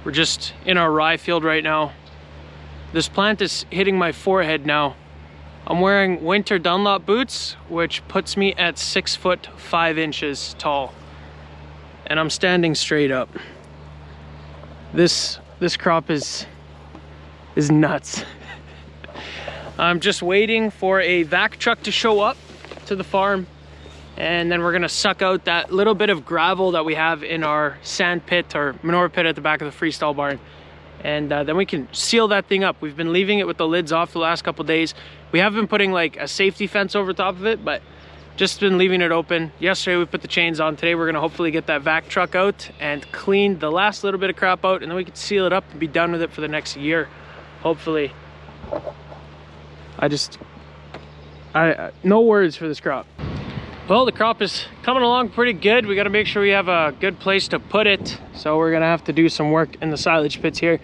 We're just in our rye field right now. This plant is hitting my forehead now. I'm wearing winter Dunlop boots, which puts me at 6 foot 5 inches tall. And I'm standing straight up. This crop is nuts. I'm just waiting for a vac truck to show up to the farm, and then we're gonna suck out that little bit of gravel that we have in our sand pit or manure pit at the back of the freestall barn. And then we can seal that thing up. We've been leaving it with the lids off the last couple days. We have been putting like a safety fence over top of it, but just been leaving it open. Yesterday we put the chains on. Today we're gonna hopefully get that vac truck out and clean the last little bit of crap out, and then we can seal it up and be done with it for the next year, hopefully. No words for this crop. Well, the crop is coming along pretty good. We got to make sure we have a good place to put it. So we're going to have to do some work in the silage pits here.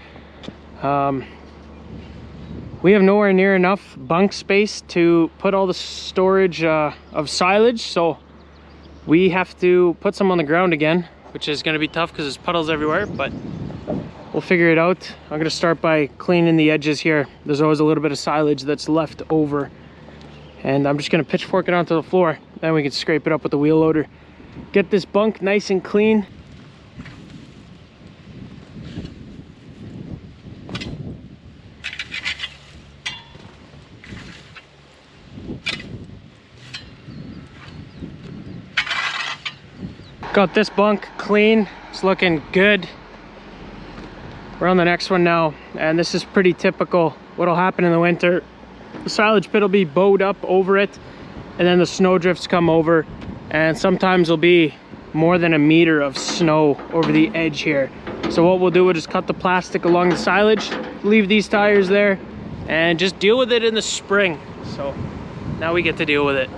We have nowhere near enough bunk space to put all the storage of silage. So we have to put some on the ground again, which is going to be tough because there's puddles everywhere, but we'll figure it out. I'm going to start by cleaning the edges here. There's always a little bit of silage that's left over. And I'm just gonna pitchfork it onto the floor. Then we can scrape it up with the wheel loader. Get this bunk nice and clean. Got this bunk clean. It's looking good. We're on the next one now, and this is pretty typical. What'll happen in the winter, the silage pit will be bowed up over it, and then the snow drifts come over, and sometimes there'll be more than a meter of snow over the edge here. So what we'll do, we'll just cut the plastic along the silage, leave these tires there, and just deal with it in the spring. So now we get to deal with it.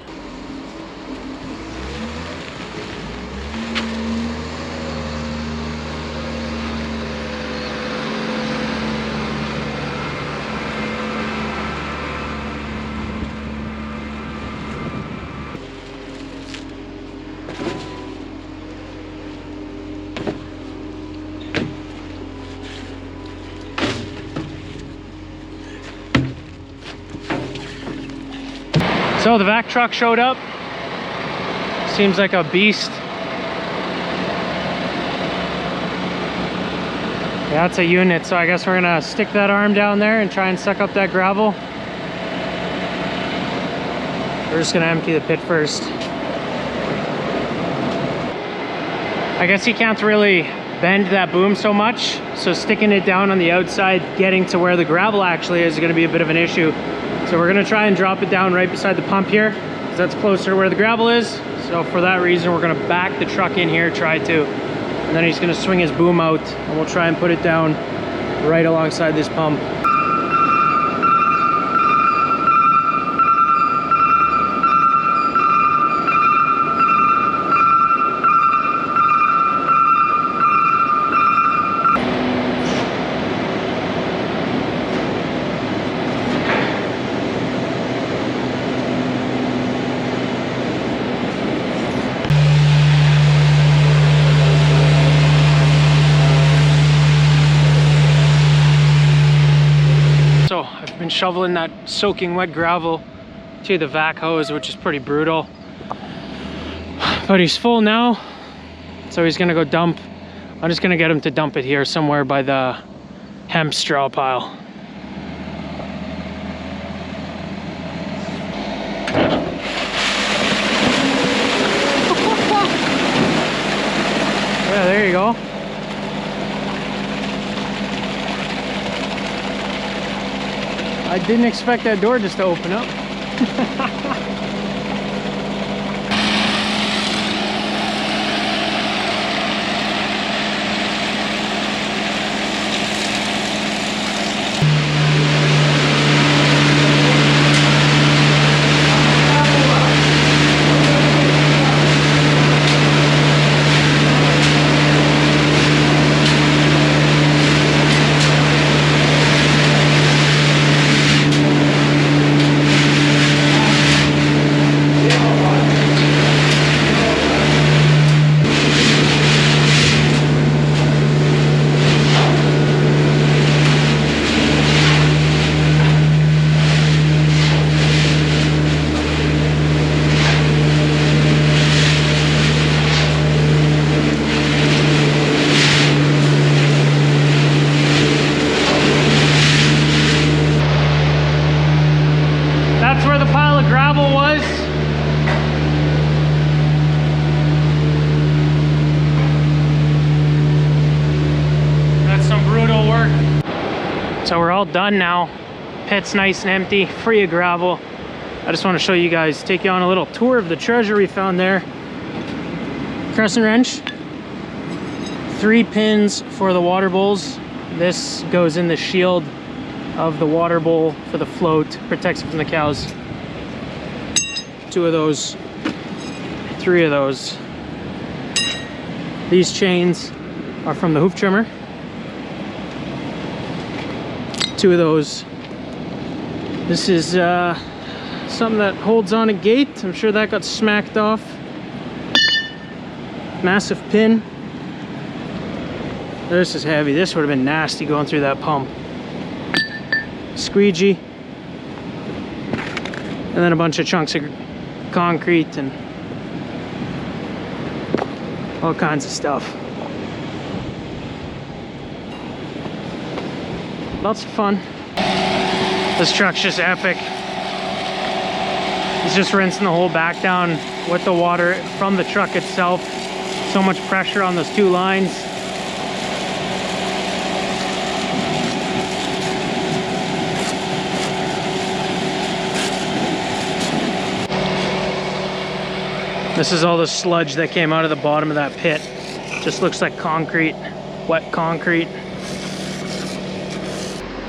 So the vac truck showed up. Seems like a beast. Yeah, that's a unit, so I guess we're gonna stick that arm down there and try and suck up that gravel. We're just gonna empty the pit first. I guess he can't really bend that boom so much, so sticking it down on the outside, getting to where the gravel actually is gonna be a bit of an issue. So we're gonna try and drop it down right beside the pump here, because that's closer to where the gravel is. So for that reason, we're gonna back the truck in here, try to, and then he's gonna swing his boom out, and we'll try and put it down right alongside this pump. Been shoveling that soaking wet gravel to the vac hose, which is pretty brutal, but he's full now, so he's gonna go dump. I'm just gonna get him to dump it here somewhere by the hemp straw pile. Yeah, there you go. I didn't expect that door just to open up. all done now. Pit's nice and empty, free of gravel. I just want to show you guys, take you on a little tour of the treasure we found there. Crescent wrench, 3 pins for the water bowls. This goes in the shield of the water bowl for the float, protects it from the cows. 2 of those, 3 of those. These chains are from the hoof trimmer. 2 of those. This is something that holds on a gate. I'm sure that got smacked off. Massive pin. This is heavy. This would have been nasty going through that pump. Squeegee. And then a bunch of chunks of concrete and all kinds of stuff. Lots of fun. This truck's just epic. He's just rinsing the whole back down with the water from the truck itself. So much pressure on those 2 lines. This is all the sludge that came out of the bottom of that pit. Just looks like concrete, wet concrete.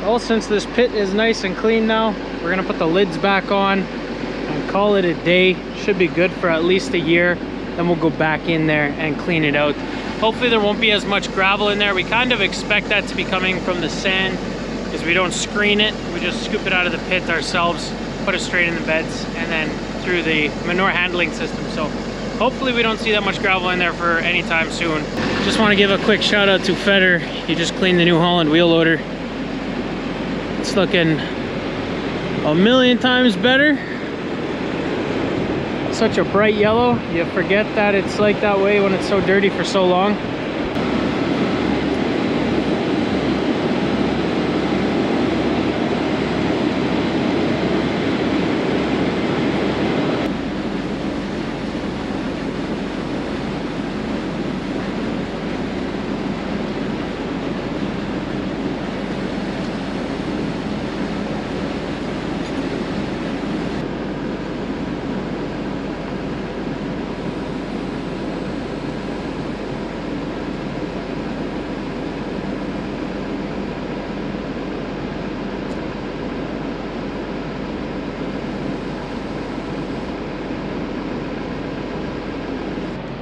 Well, since this pit is nice and clean now, we're gonna put the lids back on and call it a day. Should be good for at least a year. Then we'll go back in there and clean it out. Hopefully there won't be as much gravel in there. We kind of expect that to be coming from the sand because we don't screen it. We just scoop it out of the pit ourselves, put it straight in the beds, and then through the manure handling system. So hopefully we don't see that much gravel in there for any time soon. Just want to give a quick shout out to Feder. He just cleaned the New Holland wheel loader. It's looking a million times better. Such a bright yellow. You forget that it's like that way when it's so dirty for so long.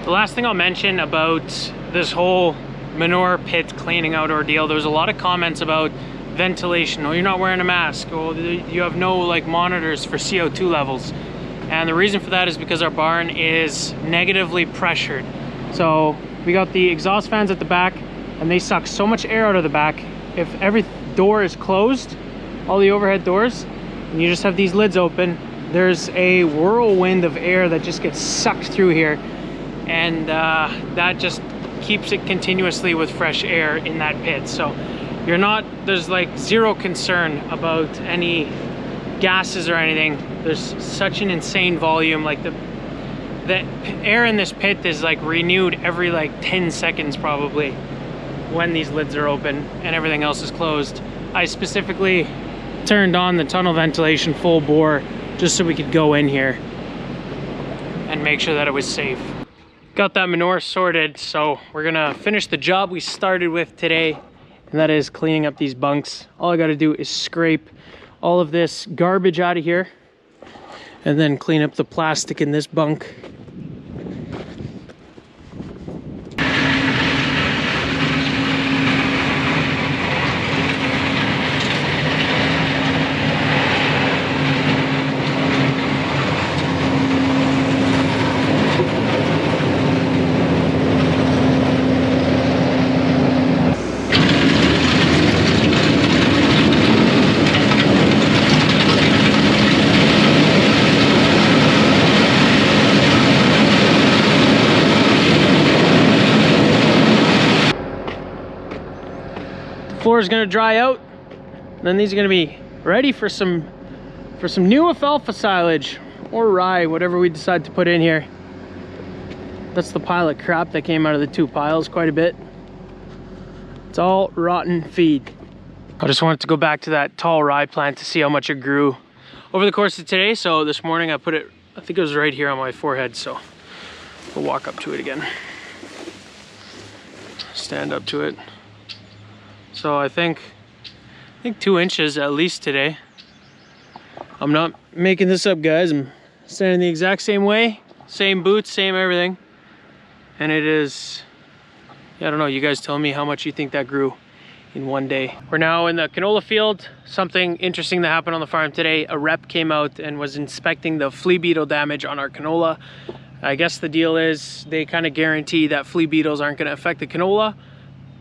The last thing I'll mention about this whole manure pit cleaning out ordeal, there was a lot of comments about ventilation. Oh, you're not wearing a mask. Oh, you have no like monitors for CO2 levels. And the reason for that is because our barn is negatively pressured. So we got the exhaust fans at the back and they suck so much air out of the back. If every door is closed, all the overhead doors, and you just have these lids open, there's a whirlwind of air that just gets sucked through here. And that just keeps it continuously with fresh air in that pit. So there's like zero concern about any gases or anything. There's such an insane volume. Like the air in this pit is like renewed every like 10 seconds probably when these lids are open and everything else is closed. I specifically turned on the tunnel ventilation full bore just so we could go in here and make sure that it was safe. Got that manure sorted, so we're gonna finish the job we started with today, and that is cleaning up these bunks. All I gotta do is scrape all of this garbage out of here and then clean up the plastic in this bunk. Floor is going to dry out, then these are going to be ready for some new alfalfa silage or rye, whatever we decide to put in here. That's the pile of crap that came out of the 2 piles, quite a bit. It's all rotten feed. I just wanted to go back to that tall rye plant to see how much it grew over the course of today. So this morning I put it, I think it was right here on my forehead. So we'll walk up to it again. Stand up to it. So I think 2 inches at least today. I'm not making this up, guys. I'm standing the exact same way, same boots, same everything. And it is, I don't know, you guys tell me how much you think that grew in one day. We're now in the canola field. Something interesting that happened on the farm today. A rep came out and was inspecting the flea beetle damage on our canola. I guess the deal is they kind of guarantee that flea beetles aren't going to affect the canola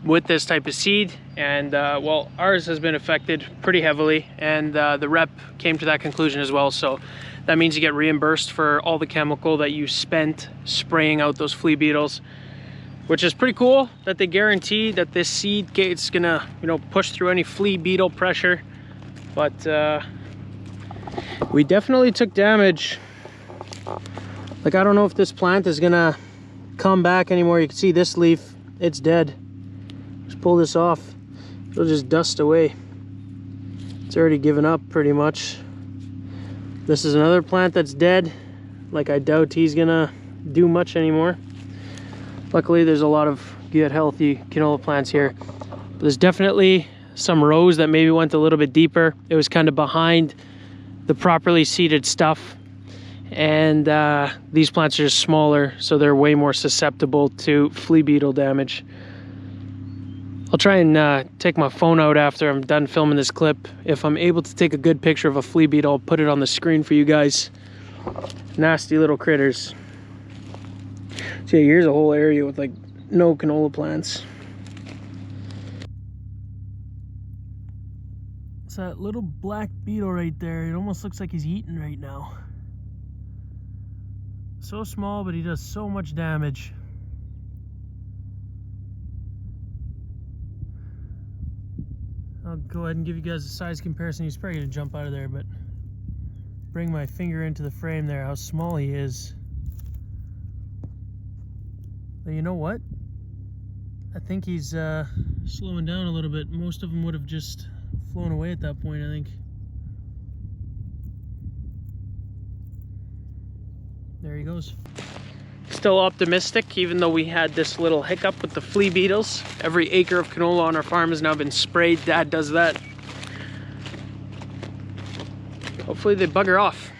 with this type of seed. And well, ours has been affected pretty heavily, and the rep came to that conclusion as well. So that means you get reimbursed for all the chemical that you spent spraying out those flea beetles, which is pretty cool that they guarantee that this seed is gonna, you know, push through any flea beetle pressure. But we definitely took damage. Like, I don't know if this plant is gonna come back anymore. You can see this leaf, it's dead. Just pull this off, it'll just dust away. It's already given up pretty much. This is another plant that's dead. Like, I doubt he's gonna do much anymore. Luckily, there's a lot of good, healthy canola plants here. But there's definitely some rows that maybe went a little bit deeper. It was kind of behind the properly seeded stuff. And these plants are just smaller, so they're way more susceptible to flea beetle damage. I'll try and take my phone out after I'm done filming this clip. If I'm able to take a good picture of a flea beetle, I'll put it on the screen for you guys. Nasty little critters. So yeah, here's a whole area with like no canola plants. It's that little black beetle right there. It almost looks like he's eating right now. So small, but he does so much damage. I'll go ahead and give you guys a size comparison. He's probably gonna jump out of there, but bring my finger into the frame there, how small he is. But you know what? I think he's slowing down a little bit. Most of them would have just flown away at that point, I think. There he goes. Still optimistic, even though we had this little hiccup with the flea beetles. Every acre of canola on our farm has now been sprayed. Dad does that. Hopefully they bugger off.